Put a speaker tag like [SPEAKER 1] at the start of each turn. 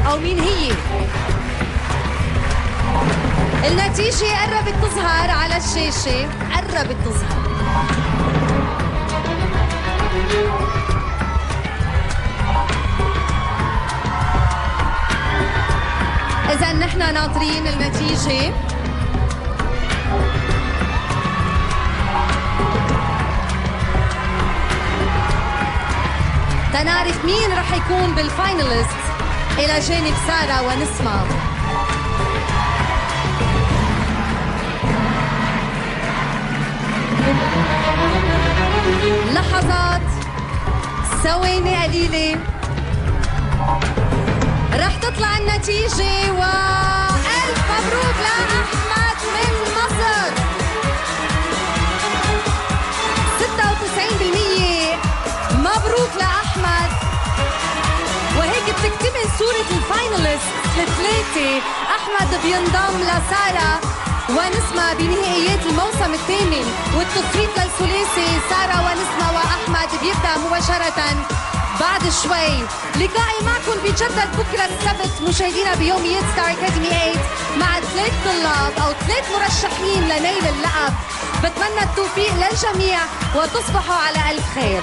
[SPEAKER 1] أو مين هي؟ النتيجة قربت تظهر على الشاشة، قربت تظهر. إذا نحن ناطرين النتيجة. تنعرف مين رح يكون بالفايناليست إلى جانب سارة ونسمة. لحظات، ثواني قليلة، رح تطلع النتيجة وألف مبروك لأحمد من مصر. 96%. مبروك لأحمد. وهيك بتكتمل صورة الفايناليست الثلاثة. أحمد بينضم لسارة ونسمة بنهائيات الموسم الثامن، والتصويت للثلاثي سارة ونسمة وأحمد بيبدأ مباشرة بعد شوي. لقائي معكم بيتجدد بكرة السبت مشاهدينا بيوميات ستار أكاديمي 8 مع 3 طلاب أو 3 مرشحين لنيل اللقب. بتمنى التوفيق للجميع وتصبحوا على ألف خير.